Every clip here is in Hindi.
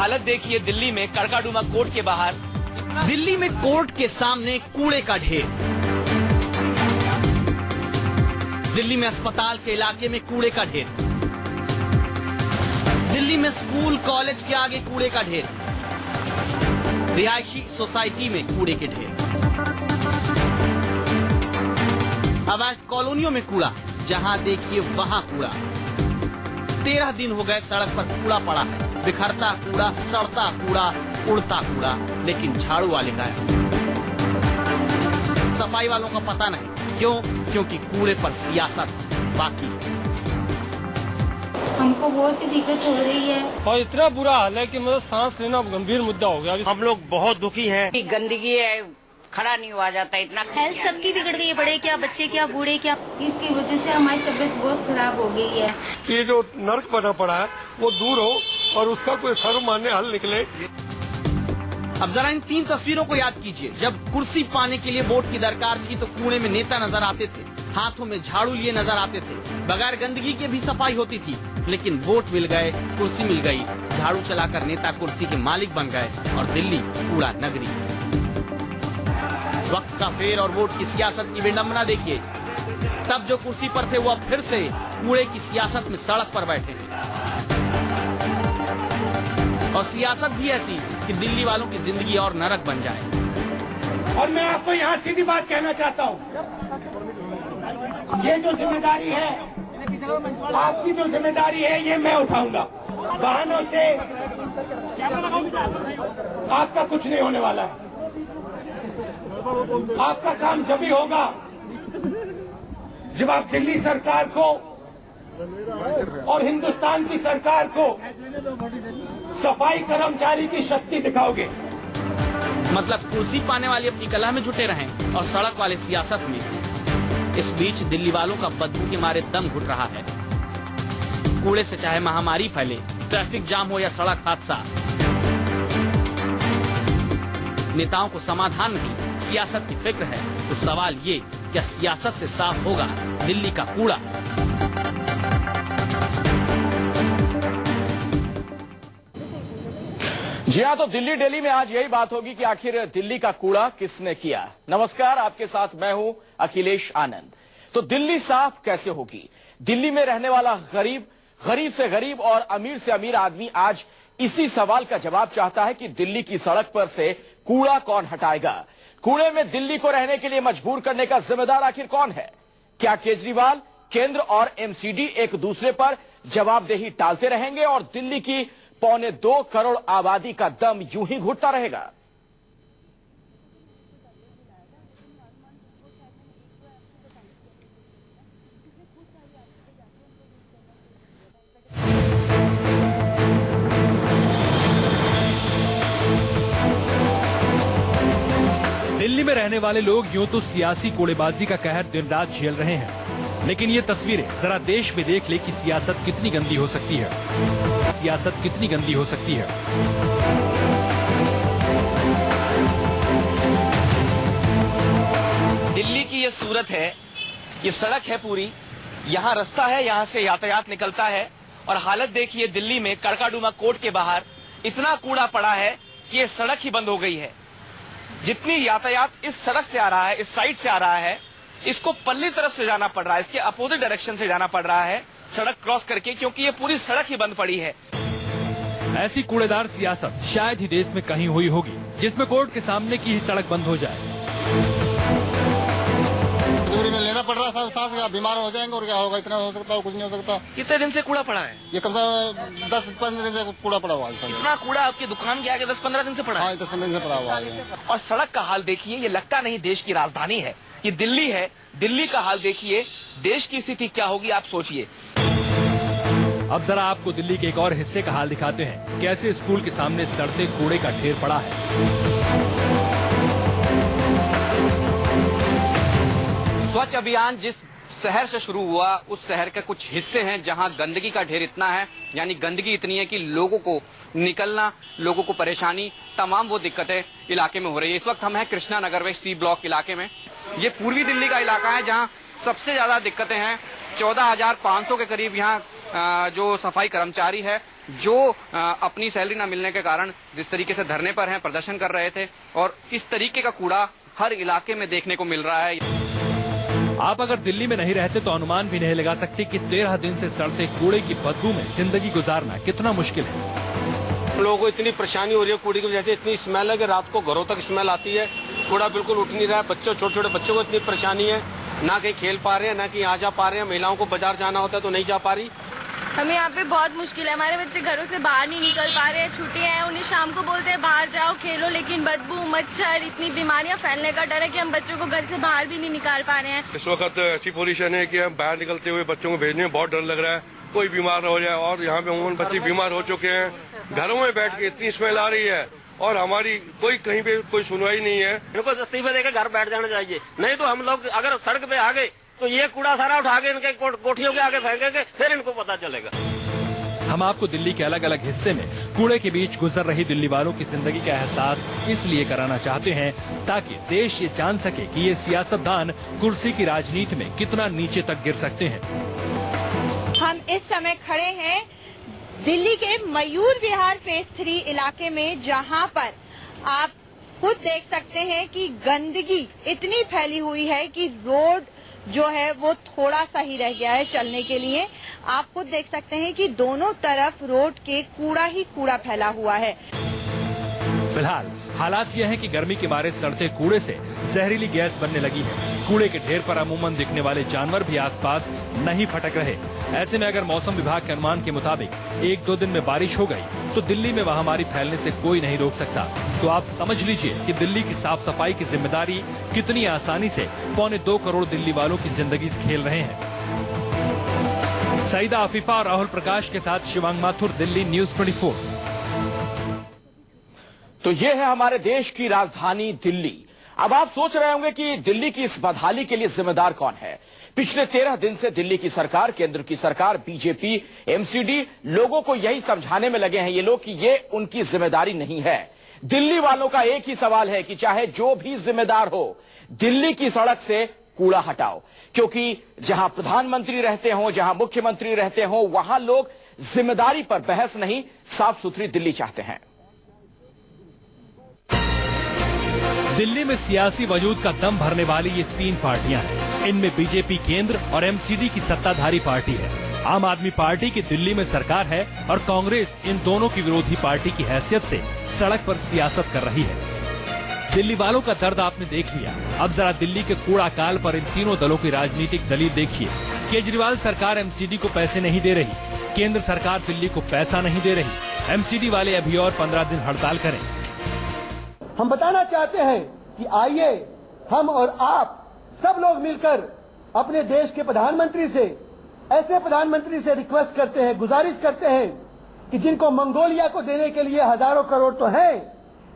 हालत देखिए दिल्ली में कड़काडूमा कोर्ट के बाहर। दिल्ली में कोर्ट के सामने कूड़े का ढेर। दिल्ली में अस्पताल के इलाके में कूड़े का ढेर। दिल्ली में स्कूल कॉलेज के आगे कूड़े का ढेर। रिहायशी सोसाइटी में कूड़े के ढेर। अवैध कॉलोनियों में कूड़ा, जहां देखिए वहां कूड़ा। 13 दिन हो गए सड़क पर कूड़ा पड़ा है। बिखरता कूड़ा, सड़ता कूड़ा, उड़ता कूड़ा, लेकिन झाड़ू वाले गायब। सफाई वालों का पता नहीं। क्यों? क्योंकि कूड़े पर सियासत बाकी है। हमको बहुत ही दिक्कत हो रही है और इतना बुरा हाल है कि मतलब सांस लेना गंभीर मुद्दा हो गया। हम लोग बहुत दुखी हैं। गंदगी है, खड़ा नहीं हुआ जाता। इतना हेल्थ सबकी बिगड़ गई है, बड़े क्या बच्चे क्या बूढ़े क्या। इसकी वजह से हमारी तबीयत बहुत खराब हो गई है। ये जो नर्क बना पड़ा है वो दूर हो और उसका कोई सर्वमान्य हल निकले। अब जरा इन 3 तस्वीरों को याद कीजिए। जब कुर्सी पाने के लिए वोट की दरकार थी तो कूड़े में नेता नजर आते थे, हाथों में झाड़ू लिए नजर आते थे, बगैर गंदगी के भी सफाई होती थी। लेकिन वोट मिल गए, कुर्सी मिल गई, झाड़ू चलाकर नेता कुर्सी के मालिक बन गए और दिल्ली कूड़ा नगरी। वक्त का फेर और वोट की सियासत की विडंबना देखिए। तब जो कुर्सी पर थे वो अब फिर से कूड़े की सियासत में सड़क पर बैठे हैं। और सियासत भी ऐसी कि दिल्ली वालों की जिंदगी और नरक बन जाए। और मैं आपको यहाँ सीधी बात कहना चाहता हूँ, ये जो जिम्मेदारी है, आपकी जो जिम्मेदारी है, ये मैं उठाऊंगा। बहानों से आपका कुछ नहीं होने वाला है। आपका काम जब भी होगा जब आप दिल्ली सरकार को और हिंदुस्तान की सरकार को सफाई कर्मचारी की शक्ति दिखाओगे। मतलब कुर्सी पाने वाले अपनी कला में जुटे रहें और सड़क वाले सियासत में। इस बीच दिल्ली वालों का बदबू के मारे दम घुट रहा है। कूड़े से चाहे महामारी फैले, ट्रैफिक जाम हो या सड़क हादसा, नेताओं को समाधान नहीं, सियासत की फिक्र है। तो सवाल ये, क्या सियासत से साफ होगा दिल्ली का कूड़ा? जी हाँ, तो दिल्ली डेली में आज यही बात होगी कि आखिर दिल्ली का कूड़ा किसने किया। नमस्कार, आपके साथ मैं हूं अखिलेश आनंद। तो दिल्ली साफ कैसे होगी? दिल्ली में रहने वाला गरीब, गरीब से गरीब और अमीर से अमीर आदमी आज इसी सवाल का जवाब चाहता है कि दिल्ली की सड़क पर से कूड़ा कौन हटाएगा। कूड़े में दिल्ली को रहने के लिए मजबूर करने का जिम्मेदार आखिर कौन है? क्या केजरीवाल, केंद्र और एमसीडी एक दूसरे पर जवाबदेही टालते रहेंगे और दिल्ली की 1.25 करोड़ आबादी का दम यूं ही घुटता रहेगा? दिल्ली में रहने वाले लोग यूं तो सियासी कूड़ेबाजी का कहर दिन रात झेल रहे हैं, लेकिन ये तस्वीरें जरा देश में देख ले कि सियासत कितनी गंदी हो सकती है। सियासत कितनी गंदी हो सकती है। दिल्ली की ये सूरत है, ये सड़क है पूरी, यहाँ रास्ता है, यहाँ से यातायात निकलता है। और हालत देखिए दिल्ली में कड़काडूमा कोर्ट के बाहर इतना कूड़ा पड़ा है कि ये सड़क ही बंद हो गई है। जितनी यातायात इस सड़क से आ रहा है, इस साइड से आ रहा है, इसको पल्ली तरफ से जाना पड़ रहा है, इसके अपोजिट डायरेक्शन से जाना पड़ रहा है सड़क क्रॉस करके, क्योंकि ये पूरी सड़क ही बंद पड़ी है। ऐसी कूड़ेदार सियासत शायद ही देश में कहीं हुई होगी जिसमें कोर्ट के सामने की ही सड़क बंद हो जाए। दूरी में लेना पड़ रहा है, सांस का बीमार हो जाएंगे और क्या होगा? इतना हो सकता है, कुछ नहीं हो सकता। कितने दिन से कूड़ा पड़ा है? ये कम से कम 10-15 दिन से कूड़ा पड़ा हुआ है। इतना कूड़ा आपकी दुकान के आगे 10-15 दिन से पड़ा है? हाँ, 10-15 दिन से पड़ा हुआ है। और सड़क का हाल देखिए, ये लगता नहीं देश की राजधानी है, ये दिल्ली है। दिल्ली का हाल देखिए, देश की स्थिति क्या होगी आप सोचिए। अब जरा आपको दिल्ली के एक और हिस्से का हाल दिखाते हैं, कैसे स्कूल के सामने सड़ते कूड़े का ढेर पड़ा है। स्वच्छ अभियान जिस शहर से शुरू हुआ, उस शहर के कुछ हिस्से हैं जहां गंदगी का ढेर इतना है, यानी गंदगी इतनी है कि लोगों को निकलना, लोगों को परेशानी, तमाम वो दिक्कतें इलाके में हो रही है। इस वक्त हम हैं कृष्णा नगर में सी ब्लॉक इलाके में। ये पूर्वी दिल्ली का इलाका है जहां सबसे ज्यादा दिक्कतें हैं। 14,500 के करीब यहाँ जो सफाई कर्मचारी है जो अपनी सैलरी न मिलने के कारण जिस तरीके से धरने पर हैं, प्रदर्शन कर रहे थे, और इस तरीके का कूड़ा हर इलाके में देखने को मिल रहा है। आप अगर दिल्ली में नहीं रहते तो अनुमान भी नहीं लगा सकते कि 13 दिन से सड़ते कूड़े की बदबू में जिंदगी गुजारना कितना मुश्किल है। लोगों को इतनी परेशानी हो रही है कूड़े की वजह से, इतनी स्मेल है कि रात को घरों तक स्मेल आती है, कूड़ा बिल्कुल उठ नहीं रहा है। बच्चों, छोटे छोटे बच्चों को इतनी परेशानी है, ना कहीं खेल पा रहे हैं, ना कहीं आ जा पा रहे हैं। महिलाओं को बाजार जाना होता है तो नहीं जा पा रही। हमें यहाँ पे बहुत मुश्किल है, हमारे बच्चे घरों से बाहर नहीं निकल पा रहे हैं, छुट्टियां हैं, उन्हें शाम को बोलते हैं बाहर जाओ खेलो, लेकिन बदबू, मच्छर, इतनी बीमारियां फैलने का डर है कि हम बच्चों को घर से बाहर भी नहीं निकाल पा रहे हैं। इस वक्त ऐसी पोजीशन है कि हम बाहर निकलते हुए बच्चों को भेजने में बहुत डर लग रहा है, कोई बीमार न हो जाए। और यहाँ पे उमूमन बच्चे बीमार हो चुके हैं, घरों में बैठ के इतनी स्मेल आ रही है और हमारी कोई कहीं पे कोई सुनवाई नहीं है। इनको इस्तीफे देकर घर बैठ जाना चाहिए, नहीं तो हम लोग अगर सड़क पे आ गए तो ये कूड़ा सारा उठा के इनके कोठियों के आगे फेंकेंगे, फिर इनको पता चलेगा। हम आपको दिल्ली के अलग अलग हिस्से में कूड़े के बीच गुजर रही दिल्ली वालों की जिंदगी का एहसास इसलिए कराना चाहते हैं ताकि देश ये जान सके कि ये सियासतदान कुर्सी की राजनीति में कितना नीचे तक गिर सकते हैं। हम इस समय खड़े हैं दिल्ली के मयूर विहार फेज 3 इलाके में, जहां पर आप खुद देख सकते हैं कि गंदगी इतनी फैली हुई है कि रोड जो है वो थोड़ा सा ही रह गया है चलने के लिए। आप खुद देख सकते हैं कि दोनों तरफ रोड के कूड़ा ही कूड़ा फैला हुआ है। फिलहाल हालात यह है कि गर्मी के मारे सड़ते कूड़े से जहरीली गैस बनने लगी है। कूड़े के ढेर पर अमूमन दिखने वाले जानवर भी आसपास नहीं फटक रहे। ऐसे में अगर मौसम विभाग के अनुमान के मुताबिक 1-2 दिन में बारिश हो गई तो दिल्ली में महामारी फैलने से कोई नहीं रोक सकता। तो आप समझ लीजिए कि दिल्ली की साफ सफाई की जिम्मेदारी कितनी आसानी से 2.25 करोड़ दिल्ली वालों की जिंदगी से खेल रहे हैं। सईदा अफीफा और राहुल प्रकाश के साथ शिवांग माथुर, दिल्ली न्यूज 24। तो ये है हमारे देश की राजधानी दिल्ली। अब आप सोच रहे होंगे कि दिल्ली की इस बदहाली के लिए जिम्मेदार कौन है। पिछले 13 दिन से दिल्ली की सरकार, केंद्र की सरकार, बीजेपी, एमसीडी लोगों को यही समझाने में लगे हैं ये लोग कि ये उनकी जिम्मेदारी नहीं है। दिल्ली वालों का एक ही सवाल है कि चाहे जो भी जिम्मेदार हो, दिल्ली की सड़क से कूड़ा हटाओ, क्योंकि जहां प्रधानमंत्री रहते हो, जहां मुख्यमंत्री रहते हो, वहां लोग जिम्मेदारी पर बहस नहीं, साफ सुथरी दिल्ली चाहते हैं। दिल्ली में सियासी वजूद का दम भरने वाली ये 3 पार्टियां हैं। इनमें बीजेपी केंद्र और एमसीडी की सत्ताधारी पार्टी है। आम आदमी पार्टी की दिल्ली में सरकार है और कांग्रेस इन दोनों की विरोधी पार्टी की हैसियत से सड़क पर सियासत कर रही है। दिल्ली वालों का दर्द आपने देख लिया। अब जरा दिल्ली के कूड़ा काल पर इन तीनों दलों की राजनीतिक दलील देखिए। केजरीवाल सरकार एमसीडी को पैसे नहीं दे रही, केंद्र सरकार दिल्ली को पैसा नहीं दे रही, एमसीडी वाले अभी और 15 दिन हड़ताल करें। हम बताना चाहते हैं कि आइए हम और आप सब लोग मिलकर अपने देश के प्रधानमंत्री से, ऐसे प्रधानमंत्री से रिक्वेस्ट करते हैं, गुजारिश करते हैं कि जिनको मंगोलिया को देने के लिए हजारों करोड़ तो है,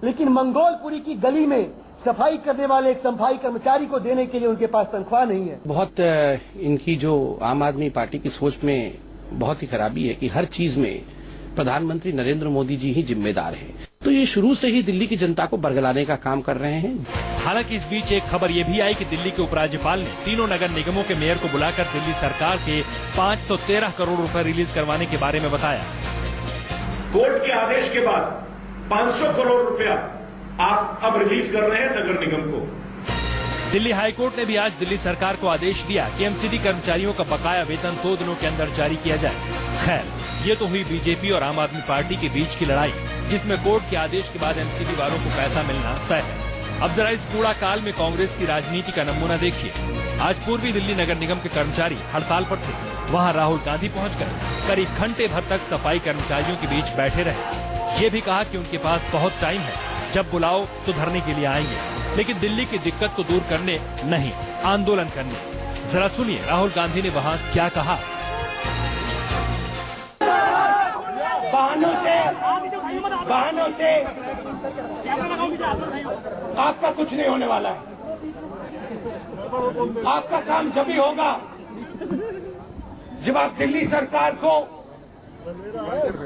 लेकिन मंगोलपुरी की गली में सफाई करने वाले एक सफाई कर्मचारी को देने के लिए उनके पास तनख्वाह नहीं है। बहुत इनकी जो आम आदमी पार्टी की सोच में बहुत ही खराबी है कि हर चीज में प्रधानमंत्री नरेंद्र मोदी जी ही जिम्मेदार हैं। तो ये शुरू से ही दिल्ली की जनता को बरगलाने का काम कर रहे हैं। हालांकि इस बीच एक खबर ये भी आई कि दिल्ली के उपराज्यपाल ने तीनों नगर निगमों के मेयर को बुलाकर दिल्ली सरकार के 513 करोड़ रुपए रिलीज करवाने के बारे में बताया। कोर्ट के आदेश के बाद 500 करोड़ रुपया आप अब रिलीज कर रहे हैं नगर निगम को। दिल्ली हाईकोर्ट ने भी आज दिल्ली सरकार को आदेश दिया कि एमसीडी कर्मचारियों का बकाया वेतन 2 दिनों के अंदर जारी किया जाए। खैर, ये तो हुई बीजेपी और आम आदमी पार्टी के बीच की लड़ाई, जिसमें कोर्ट के आदेश के बाद एमसीडी वालों को पैसा मिलना तय है। अब जरा इस कूड़ा काल में कांग्रेस की राजनीति का नमूना देखिए। आज पूर्वी दिल्ली नगर निगम के कर्मचारी हड़ताल पर थे। वहां राहुल गांधी पहुंचकर करीब घंटे भर तक सफाई कर्मचारियों के बीच बैठे रहे। ये भी कहा कि उनके पास बहुत टाइम है, जब बुलाओ तो धरने के लिए आएंगे, लेकिन दिल्ली की दिक्कत को दूर करने नहीं, आंदोलन करने। जरा सुनिए राहुल गांधी ने वहाँ क्या कहा। बहानों से आपका कुछ नहीं होने वाला है। आपका काम जब भी होगा जब आप दिल्ली सरकार को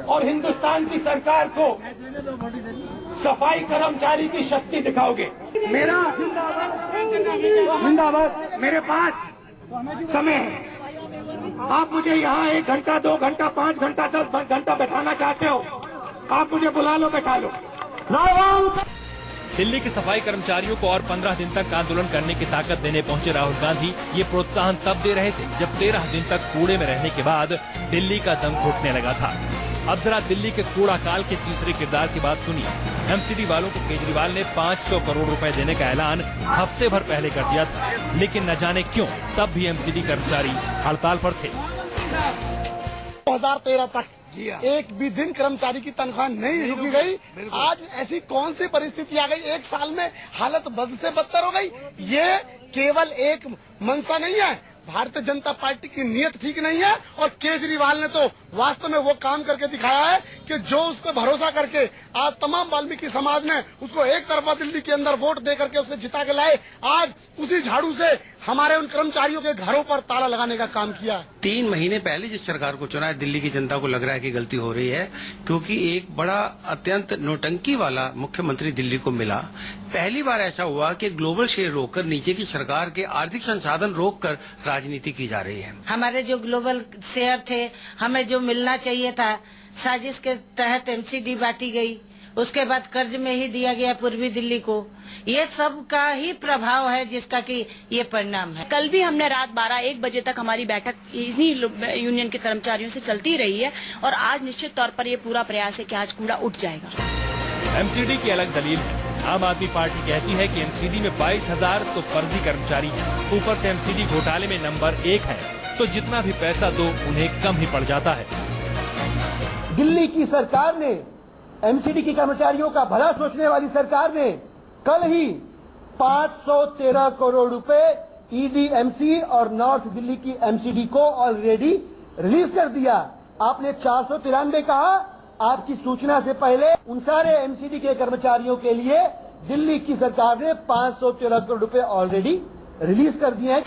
और हिंदुस्तान की सरकार को सफाई कर्मचारी की शक्ति दिखाओगे। मेरा जिंदाबाद, मेरे पास समय है आप मुझे यहाँ 1 घंटा 2 घंटा 5 घंटा 10 घंटा बैठाना चाहते हो, आप मुझे बुला लो, बैठा लो। दिल्ली के सफाई कर्मचारियों को और 15 दिन तक आंदोलन करने की ताकत देने पहुंचे राहुल गांधी ये प्रोत्साहन तब दे रहे थे जब 13 दिन तक कूड़े में रहने के बाद दिल्ली का दम घुटने लगा था। अब जरा दिल्ली के कूड़ा काल के तीसरे किरदार की बात सुनिए। एमसीडी वालों को केजरीवाल ने 500 करोड़ रुपए देने का ऐलान हफ्ते भर पहले कर दिया था, लेकिन न जाने क्यों तब भी एमसीडी कर्मचारी हड़ताल पर थे। 2013 तक एक भी दिन कर्मचारी की तनख्वाह नहीं रुकी गई। आज ऐसी कौन सी परिस्थिति आ गई, 1 साल में हालत बद से बदतर हो गई। ये केवल एक मंशा नहीं है, भारतीय जनता पार्टी की नीयत ठीक नहीं है और केजरीवाल ने तो वास्तव में वो काम करके दिखाया है कि जो उस पर भरोसा करके आज तमाम वाल्मीकि समाज ने उसको एक तरफा दिल्ली के अंदर वोट दे करके उसे जिता के लाए, आज उसी झाड़ू से हमारे उन कर्मचारियों के घरों पर ताला लगाने का काम किया। 3 महीने पहले जिस सरकार को चुना है, दिल्ली की जनता को लग रहा है कि गलती हो रही है, क्योंकि एक बड़ा अत्यंत नौटंकी वाला मुख्यमंत्री दिल्ली को मिला। पहली बार ऐसा हुआ कि ग्लोबल शेयर रोककर नीचे की सरकार के आर्थिक संसाधन रोककर राजनीति की जा रही है। हमारे जो ग्लोबल शेयर थे, हमें जो मिलना चाहिए था, साजिश के तहत एमसीडी बांटी गई, उसके बाद कर्ज में ही दिया गया पूर्वी दिल्ली को। ये सब का ही प्रभाव है जिसका कि ये परिणाम है। कल भी हमने रात 12-1 बजे तक हमारी बैठक इन्हीं यूनियन के कर्मचारियों से चलती रही है और आज निश्चित तौर पर ये पूरा प्रयास है कि आज कूड़ा उठ जाएगा। एमसीडी की अलग दलील है। आम आदमी पार्टी कहती है कि एमसीडी में 22,000 तो फर्जी कर्मचारी हैं, ऊपर से एमसीडी घोटाले में नंबर 1 है, तो जितना भी पैसा दो उन्हें कम ही पड़ जाता है। दिल्ली की सरकार ने, एमसीडी के कर्मचारियों का भला सोचने वाली सरकार ने कल ही 513 करोड़ रुपए ईडीएमसी और नॉर्थ दिल्ली की एमसीडी को ऑलरेडी रिलीज कर दिया। आपने 493 कहा, आपकी सूचना से पहले उन सारे एमसीडी के कर्मचारियों के लिए दिल्ली की सरकार ने 513 करोड़ रुपए ऑलरेडी रिलीज कर दिए हैं।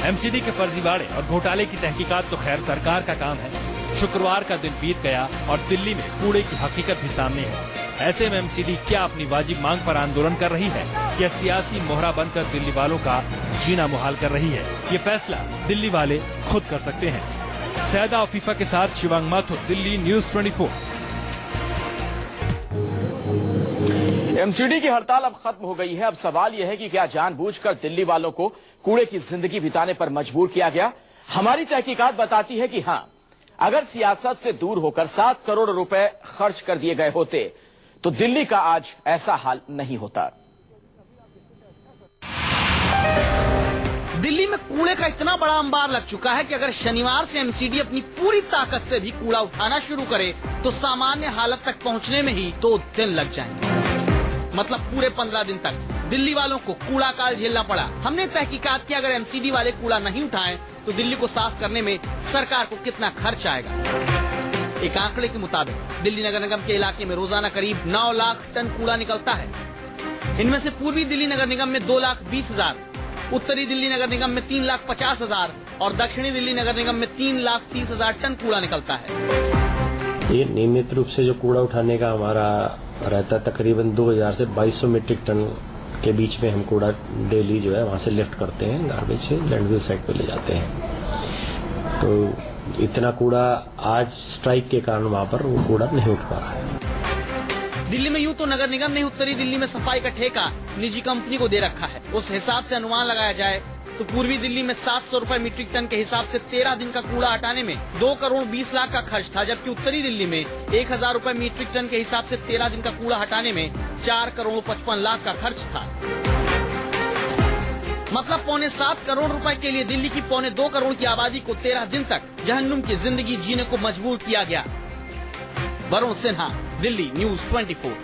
एमसीडी के फर्जीवाड़े और घोटाले की तहकीकात तो खैर सरकार का काम है। शुक्रवार का दिन बीत गया और दिल्ली में कूड़े की हकीकत भी सामने है। ऐसे में एमसीडी क्या अपनी वाजिब मांग पर आंदोलन कर रही है या सियासी मोहरा बनकर दिल्ली वालों का जीना मुहाल कर रही है? ये फैसला दिल्ली वाले खुद कर सकते हैं। सैदा अफीफा के साथ शिवांग माथुर, दिल्ली न्यूज 24। एमसीडी की हड़ताल अब खत्म हो गई है। अब सवाल यह है कि क्या जानबूझकर दिल्ली वालों को कूड़े की जिंदगी बिताने पर मजबूर किया गया? हमारी तहकीकात बताती है कि हां, अगर सियासत से दूर होकर 7 करोड़ रुपए खर्च कर दिए गए होते तो दिल्ली का आज ऐसा हाल नहीं होता। दिल्ली में कूड़े का इतना बड़ा अंबार लग चुका है कि अगर शनिवार से एमसीडी अपनी पूरी ताकत से भी कूड़ा उठाना शुरू करे तो सामान्य हालत तक पहुंचने में ही 2 दिन लग जाएंगे। मतलब पूरे 15 दिन तक दिल्ली वालों को कूड़ा काल झेलना पड़ा। हमने तहकीकात की, अगर एमसीडी वाले कूड़ा नहीं उठाएं तो दिल्ली को साफ करने में सरकार को कितना खर्च आएगा। एक आंकड़े के मुताबिक दिल्ली नगर निगम के इलाके में रोजाना करीब 9 लाख टन कूड़ा निकलता है। इनमें से पूर्वी दिल्ली नगर निगम में 2,20,000, उत्तरी दिल्ली नगर निगम में 3,50,000 और दक्षिणी दिल्ली नगर निगम में 3,30,000 टन कूड़ा निकलता है। ये नियमित रूप से जो कूड़ा उठाने का हमारा रहता है, तकरीबन 2,000 से 2,200 मीट्रिक टन के बीच में हम कूड़ा डेली जो है वहाँ से लिफ्ट करते हैं, गार्बेज से लैंडफिल साइट पे ले जाते हैं। तो इतना कूड़ा आज स्ट्राइक के कारण वहाँ पर वो कूड़ा नहीं उठ पा रहा है। दिल्ली में यूं तो नगर निगम ने उत्तरी दिल्ली में सफाई का ठेका निजी कंपनी को दे रखा है। उस हिसाब से अनुमान लगाया जाए तो पूर्वी दिल्ली में 700 रुपए मीट्रिक टन के हिसाब से 13 दिन का कूड़ा हटाने में 2 करोड़ 20 लाख का खर्च था, जबकि उत्तरी दिल्ली में 1,000 रुपए मीट्रिक टन के हिसाब से 13 दिन का कूड़ा हटाने में 4 करोड़ 55 लाख का खर्च था। मतलब 6.25 करोड़ रुपए के लिए दिल्ली की 2.25 करोड़ की आबादी को 13 दिन तक जहन्नुम की जिंदगी जीने को मजबूर किया गया। वरुण सिन्हा, दिल्ली न्यूज 24।